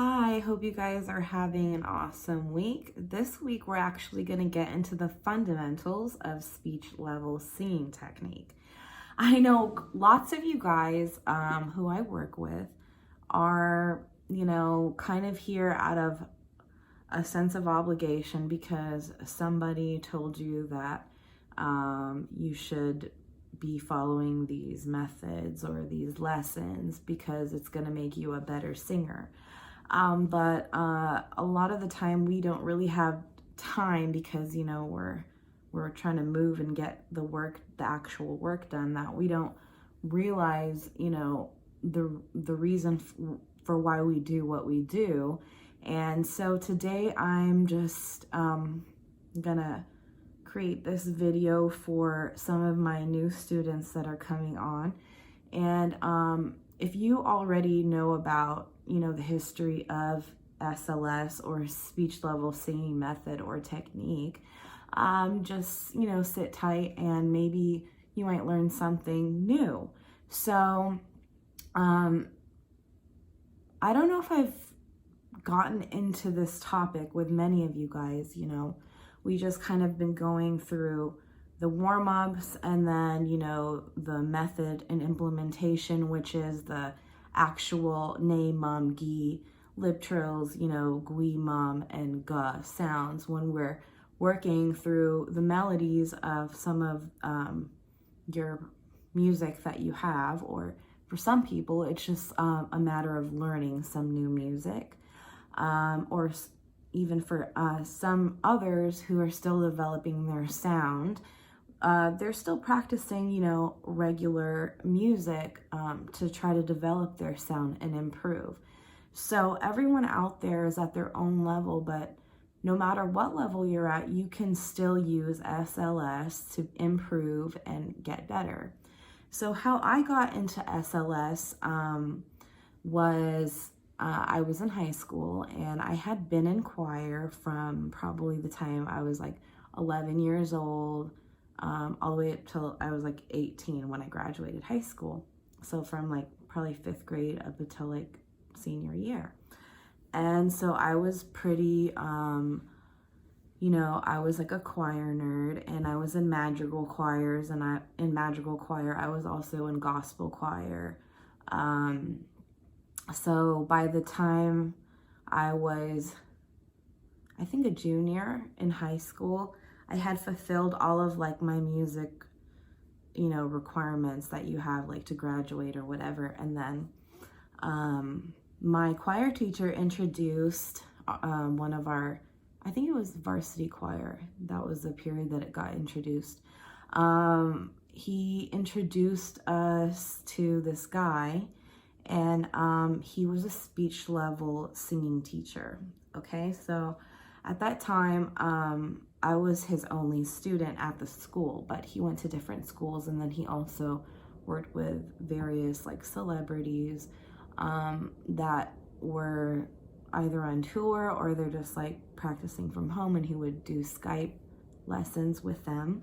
Hi, hope you guys are having an awesome week. This week, we're actually going to get into the fundamentals of speech level singing technique. I know lots of you guys who I work with are, kind of here out of a sense of obligation because somebody told you that you should be following these methods or these lessons because it's going to make you a better singer. But a lot of the time we don't really have time because, we're trying to move and get the actual work done, that we don't realize, the reason for why we do what we do. And so today I'm just gonna create this video for some of my new students that are coming on. And if you already know about the history of SLS or speech level singing method or technique, just, sit tight and maybe you might learn something new. So, I don't know if I've gotten into this topic with many of you guys. We just kind of been going through the warm-ups and then, the method and implementation, which is the actual ne, mum, gi, lip trills, gui, mum, and ga sounds when we're working through the melodies of some of your music that you have, or for some people, it's just a matter of learning some new music, or even for some others who are still developing their sound. They're still practicing, regular music to try to develop their sound and improve. So everyone out there is at their own level, but no matter what level you're at, you can still use SLS to improve and get better. So how I got into SLS was I was in high school and I had been in choir from probably the time I was like 11 years old, all the way up till I was like 18 when I graduated high school. So from like probably 5th grade up until like senior year. And so I was pretty, I was like a choir nerd, and I was in madrigal choirs, and in madrigal choir, I was also in gospel choir. So by the time I was, I think, a junior in high school, I had fulfilled all of like my music, requirements that you have like to graduate or whatever. And then my choir teacher introduced one of our, I think it was varsity choir. That was the period that it got introduced. He introduced us to this guy, and he was a speech level singing teacher. Okay, so at that time, I was his only student at the school, but he went to different schools, and then he also worked with various like celebrities that were either on tour or they're just like practicing from home, and he would do Skype lessons with them.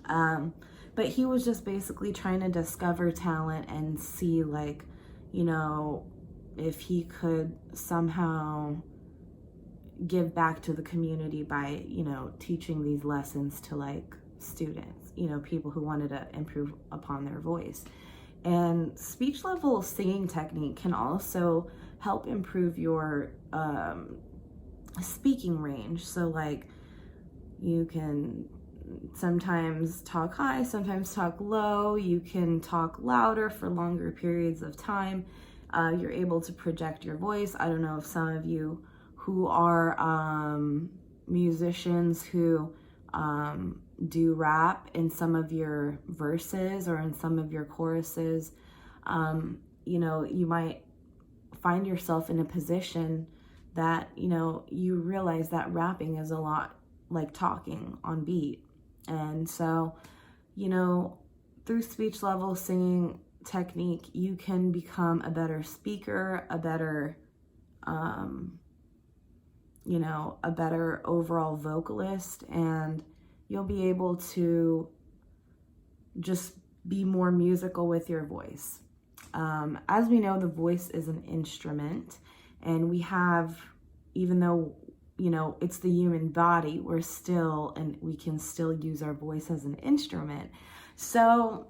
But he was just basically trying to discover talent and see like, if he could somehow give back to the community by, teaching these lessons to like students, people who wanted to improve upon their voice. And speech level singing technique can also help improve your speaking range. So like you can sometimes talk high, sometimes talk low. You can talk louder for longer periods of time. You're able to project your voice. I don't know if some of you who are musicians who do rap in some of your verses or in some of your choruses, you might find yourself in a position that, you realize that rapping is a lot like talking on beat. And so, through speech level singing technique, you can become a better speaker, a better a better overall vocalist, and you'll be able to just be more musical with your voice. As we know, the voice is an instrument, And we have, even though, you know, it's the human body, we're still, and we can still use our voice as an instrument. So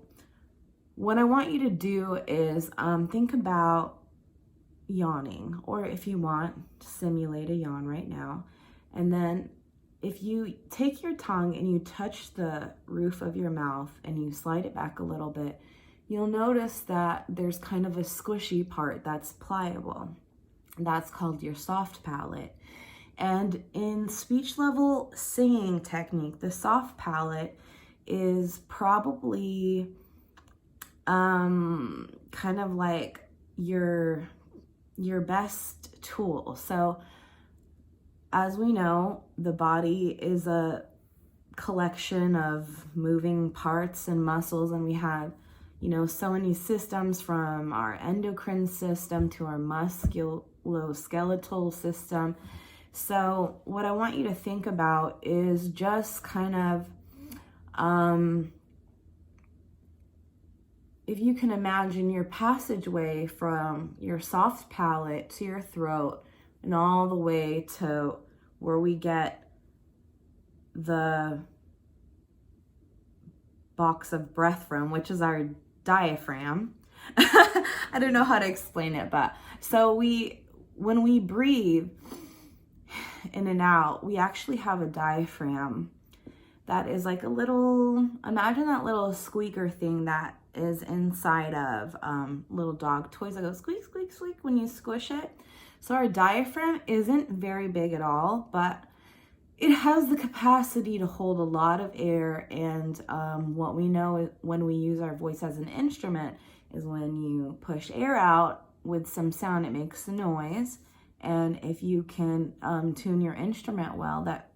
what I want you to do is think about yawning, or if you want, simulate a yawn right now. And then if you take your tongue and you touch the roof of your mouth and you slide it back a little bit, you'll notice that there's kind of a squishy part that's pliable. That's called your soft palate. And in speech level singing technique, the soft palate is probably kind of like your best tool. So as we know, the body is a collection of moving parts and muscles, and we have, you know, so many systems, from our endocrine system to our musculoskeletal system. So what I want you to think about is just kind of, if you can imagine your passageway from your soft palate to your throat and all the way to where we get the box of breath from, which is our diaphragm. I don't know how to explain it, but so when we breathe in and out, we actually have a diaphragm that is like a little, imagine that little squeaker thing that is inside of little dog toys that go squeak, squeak, squeak when you squish it. So our diaphragm isn't very big at all, but it has the capacity to hold a lot of air. And what we know when we use our voice as an instrument is when you push air out with some sound, it makes a noise. And if you can tune your instrument well, that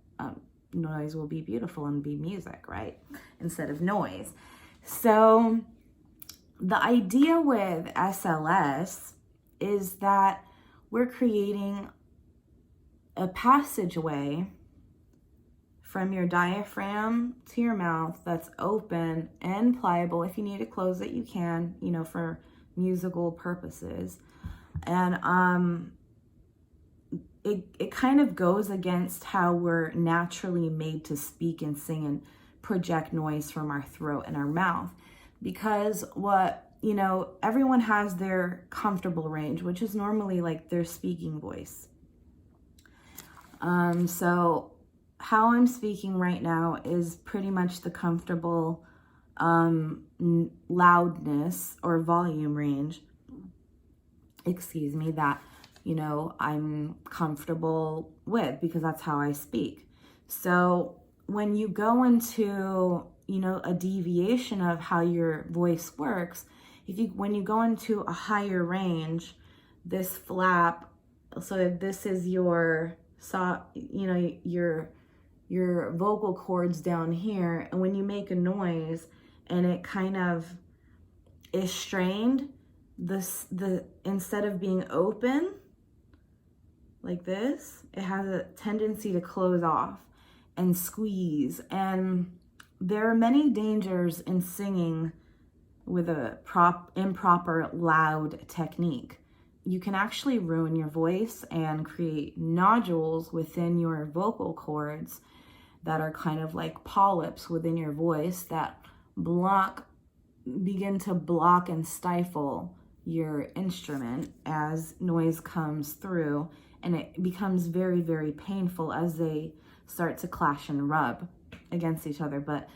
noise will be beautiful and be music, right? Instead of noise. So the idea with SLS is that we're creating a passageway from your diaphragm to your mouth that's open and pliable. If you need to close it, you can, you know, for musical purposes. And it kind of goes against how we're naturally made to speak and sing and project noise from our throat and our mouth. Because you know, everyone has their comfortable range, which is normally like their speaking voice. So how I'm speaking right now is pretty much the comfortable loudness or volume range, that, you know, I'm comfortable with, because that's how I speak. So when you go into, you know, a deviation of how your voice works, when you go into a higher range, this flap, so if this is your your vocal cords down here, and when you make a noise and it kind of is strained, instead of being open like this, it has a tendency to close off and squeeze. And there are many dangers in singing with a improper loud technique. You can actually ruin your voice and create nodules within your vocal cords that are kind of like polyps within your voice that begin to block and stifle your instrument as noise comes through, and it becomes very, very painful as they start to clash and rub against each other. But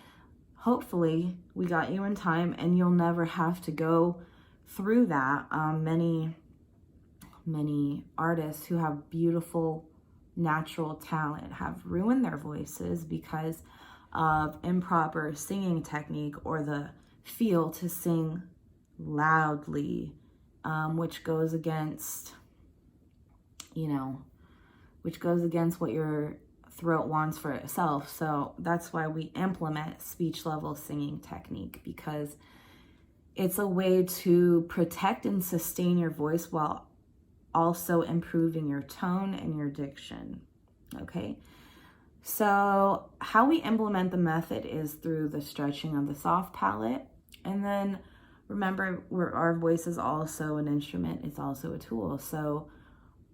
hopefully we got you in time and you'll never have to go through that. Many artists who have beautiful natural talent have ruined their voices because of improper singing technique or the feel to sing loudly, which goes against, what your throat wants for itself. So that's why we implement speech level singing technique, because it's a way to protect and sustain your voice while also improving your tone and your diction. Okay, so how we implement the method is through the stretching of the soft palate. And then remember, our voice is also an instrument, it's also a tool. So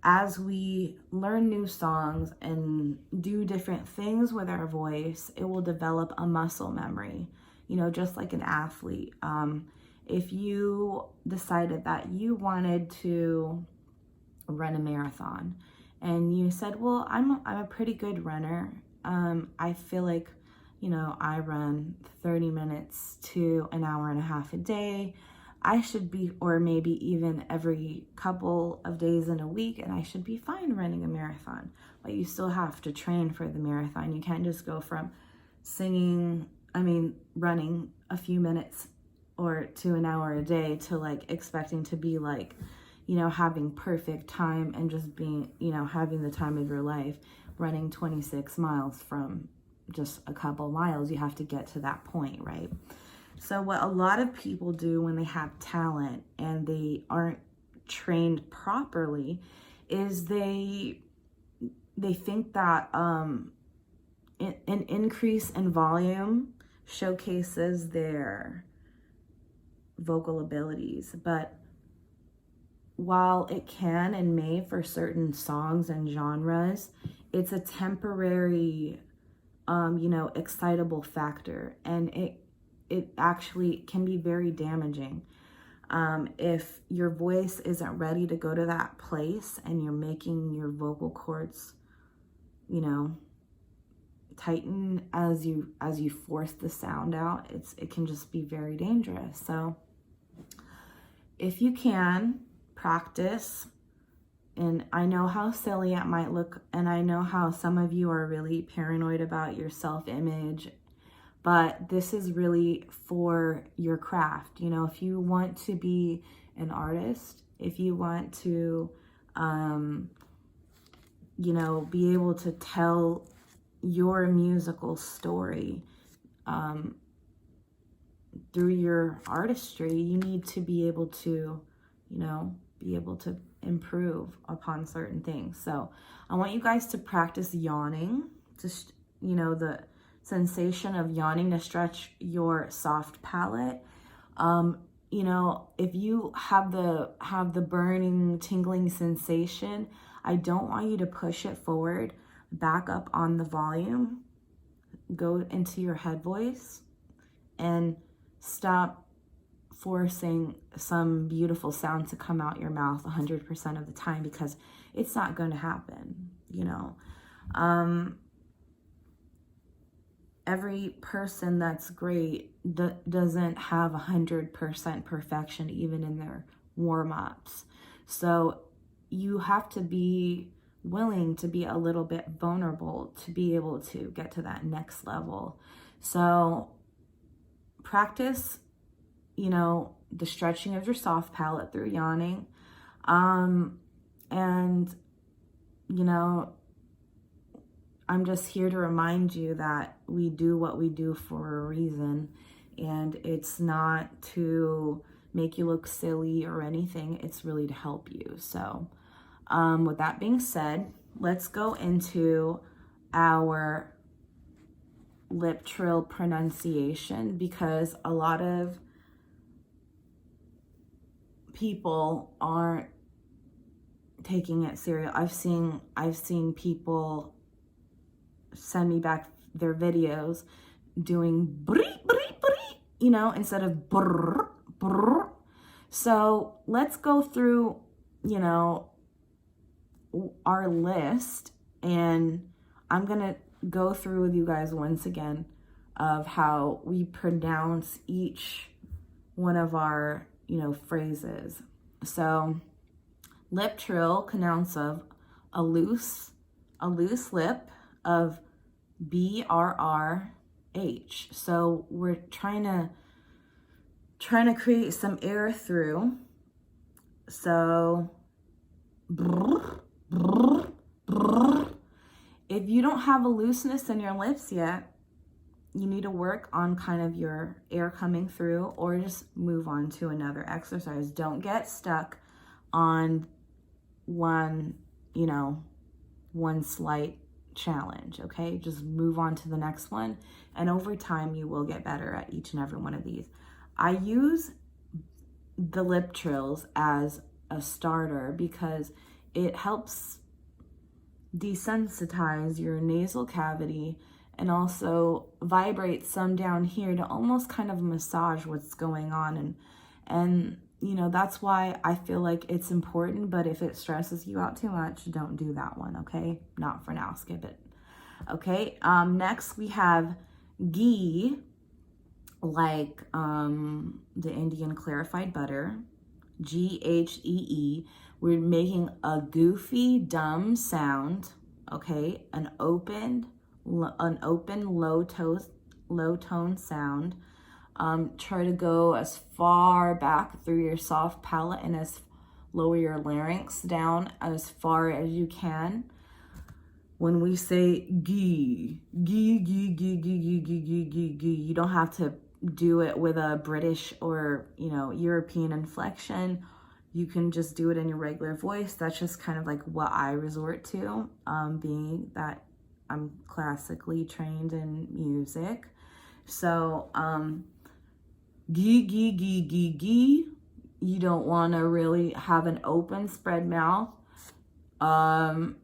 as we learn new songs and do different things with our voice, it will develop a muscle memory, you know, just like an athlete. If you decided that you wanted to run a marathon and you said, well, I'm a pretty good runner. I feel like, you know, I run 30 minutes to an hour and a half a day. I should be, or maybe even every couple of days in a week, and I should be fine running a marathon. But you still have to train for the marathon. You can't just go from running a few minutes or to an hour a day to like expecting to be like, you know, having perfect time and just being, you know, having the time of your life running 26 miles from just a couple miles. You have to get to that point, right? So what a lot of people do when they have talent and they aren't trained properly is they think that an increase in volume showcases their vocal abilities. But while it can and may for certain songs and genres, it's a temporary, you know, excitable factor, and it actually can be very damaging. If your voice isn't ready to go to that place and you're making your vocal cords, you know, tighten as you force the sound out, it can just be very dangerous. So if you can practice, and I know how silly it might look, and I know how some of you are really paranoid about your self-image, but this is really for your craft. You know, if you want to be an artist, if you want to, you know, be able to tell your musical story through your artistry, you need to be able to, you know, be able to improve upon certain things. So I want you guys to practice yawning, just, you know, the sensation of yawning to stretch your soft palate. You know, if you have the burning, tingling sensation, I don't want you to push it forward. Back up on the volume, go into your head voice, and stop forcing some beautiful sound to come out your mouth 100% of the time, because it's not going to happen, you know. Every person that's great doesn't have 100% perfection even in their warm-ups. So you have to be willing to be a little bit vulnerable to be able to get to that next level. So practice, you know, the stretching of your soft palate through yawning. And, you know, I'm just here to remind you that we do what we do for a reason, and it's not to make you look silly or anything. It's really to help you. So with that being said, let's go into our lip trill pronunciation, because a lot of people aren't taking it serious. I've seen people send me back their videos doing bree, bree, bree, you know, instead of brr, brr. So let's go through, you know, our list, and I'm gonna go through with you guys once again of how we pronounce each one of our, you know, phrases. So lip trill connounce of a loose lip, of BRRH. So we're trying to create some air through. So brr, brr, brr. If you don't have a looseness in your lips yet, you need to work on kind of your air coming through, or just move on to another exercise. Don't get stuck on one, you know, one slight challenge, okay? Just move on to the next one, and over time you will get better at each and every one of these. I use the lip trills as a starter because it helps desensitize your nasal cavity and also vibrate some down here to almost kind of massage what's going on. And you know, that's why I feel like it's important, but if it stresses you out too much, don't do that one, okay? Not for now, skip it. Okay, next we have ghee, like the Indian clarified butter, Ghee. We're making a goofy, dumb sound, okay? An open low tone sound. Try to go as far back through your soft palate and as lower your larynx down as far as you can. When we say ghee, ghee, ghee, ghee, ghee, ghee, ghee, ghee, ghee, ghee, you don't have to do it with a British or, you know, European inflection. You can just do it in your regular voice. That's just kind of like what I resort to, being that I'm classically trained in music. So, ghee, ghee, ghee, ghee, ghee. You don't want to really have an open spread mouth.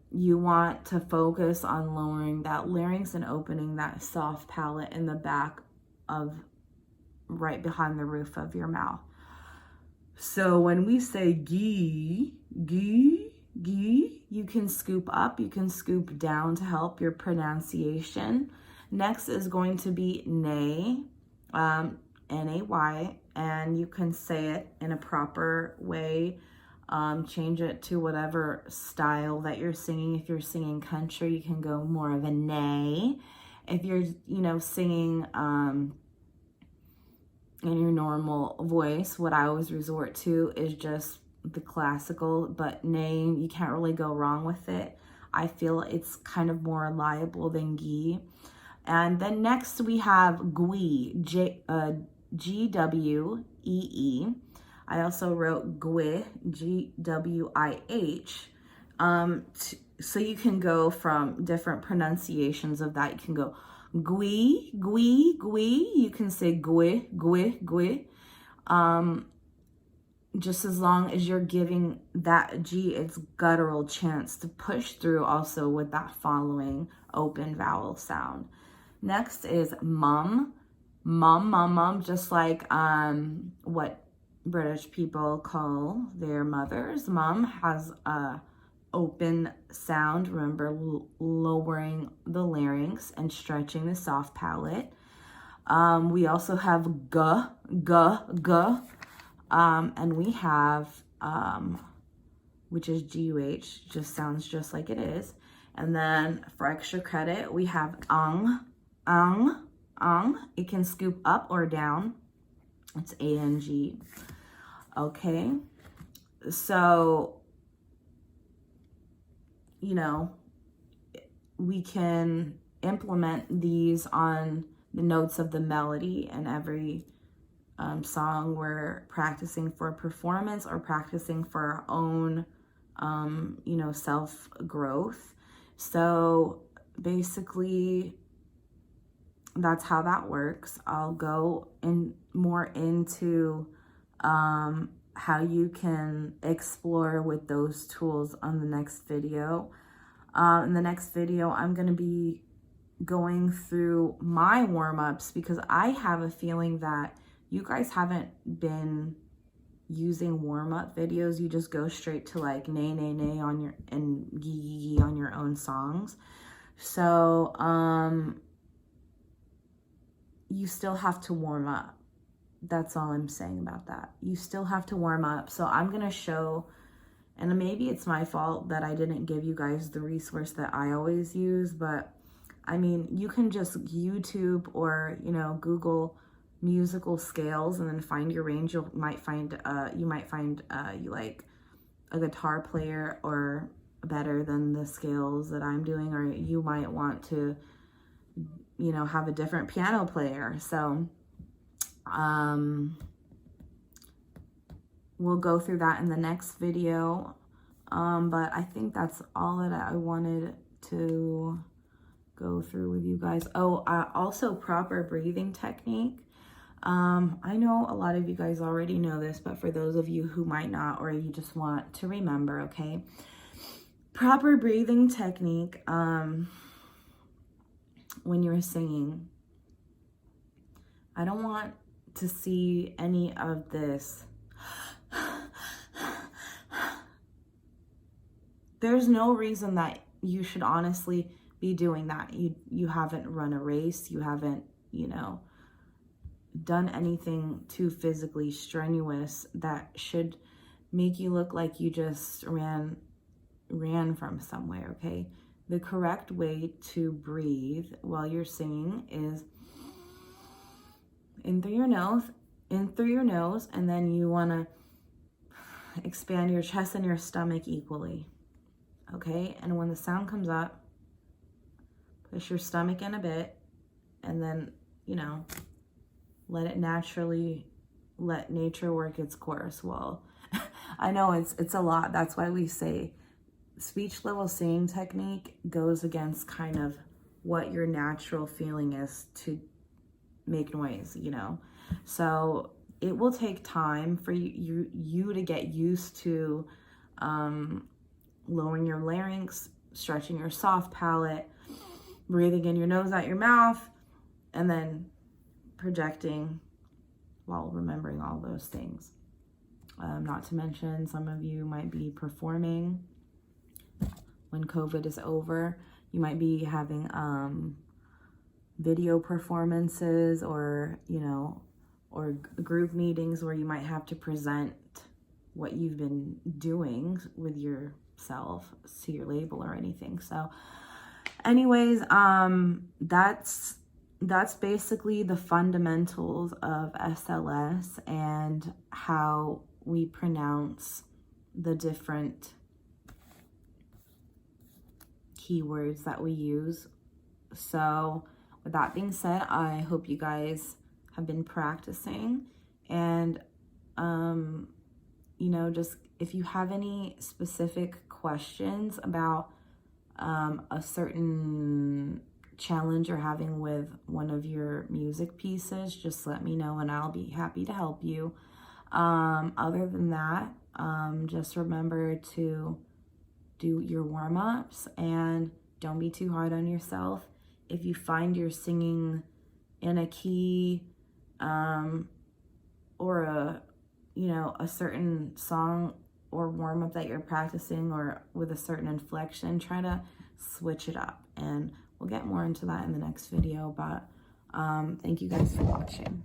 You want to focus on lowering that larynx and opening that soft palate in the back of, right behind the roof of your mouth. So when we say ghee, ghee, ghee, you can scoop up, you can scoop down to help your pronunciation. Next is going to be nay, N-A-Y, and you can say it in a proper way. Change it to whatever style that you're singing. If you're singing country, you can go more of a nay. If you're, you know, singing in your normal voice, what I always resort to is just the classical, but nay, you can't really go wrong with it. I feel it's kind of more reliable than ghee. And then next we have gwee, G-W-E-E. I also wrote gwih, G-W-I-H. So you can go from different pronunciations of that. You can go gwee, gwee, gwee. You can say gwih, gwih, gwih. Just as long as you're giving that G its guttural chance to push through also with that following open vowel sound. Next is mum, mum, mum, mum, just like what British people call their mothers. Mum has a open sound. Remember, lowering the larynx and stretching the soft palate. We also have g, g, g. And we have, which is G-U-H, just sounds just like it is. And then for extra credit, we have ang, ang, ang. It can scoop up or down. It's A-N-G. Okay. So, you know, we can implement these on the notes of the melody and every song we're practicing for performance or practicing for our own, you know, self-growth. So basically, that's how that works. I'll go in more into how you can explore with those tools on the next video. In the next video, I'm going to be going through my warm-ups because I have a feeling that you guys haven't been using warm-up videos. You just go straight to like nay, nay, nay on your, and gee, gee, gee on your own songs. So, you still have to warm up. That's all I'm saying about that. You still have to warm up. So I'm going to show, and maybe it's my fault that I didn't give you guys the resource that I always use, but I mean, you can just YouTube or, you know, Google musical scales and then find your range. You might find you like a guitar player or better than the scales that I'm doing, or you might want to, you know, have a different piano player. So we'll go through that in the next video. But I think that's all that I wanted to go through with you guys. Oh, also proper breathing technique. I know a lot of you guys already know this, but for those of you who might not, or you just want to remember, okay? proper breathing technique when you're singing. I don't want to see any of this. There's no reason that you should honestly be doing that. You haven't run a race. You haven't, you know, done anything too physically strenuous that should make you look like you just ran from somewhere, okay? The correct way to breathe while you're singing is in through your nose, and then you want to expand your chest and your stomach equally, okay? And when the sound comes up, push your stomach in a bit, and then, you know, let nature work its course. Well, I know it's a lot. That's why we say speech level singing technique goes against kind of what your natural feeling is to make noise, you know. So it will take time for you to get used to lowering your larynx, stretching your soft palate, breathing in your nose out your mouth, and then projecting while remembering all those things. Not to mention, some of you might be performing when COVID is over. You might be having video performances, or, you know, or group meetings where you might have to present what you've been doing with yourself to your label or anything. So anyways, that's basically the fundamentals of SLS and how we pronounce the different keywords that we use. So with that being said, I hope you guys have been practicing, and you know, just if you have any specific questions about a certain challenge you're having with one of your music pieces, just let me know and I'll be happy to help you. Other than that, just remember to do your warm-ups and don't be too hard on yourself. If you find you're singing in a key or a certain song or warm-up that you're practicing, or with a certain inflection, try to switch it up, and we'll get more into that in the next video. But thank you guys for watching.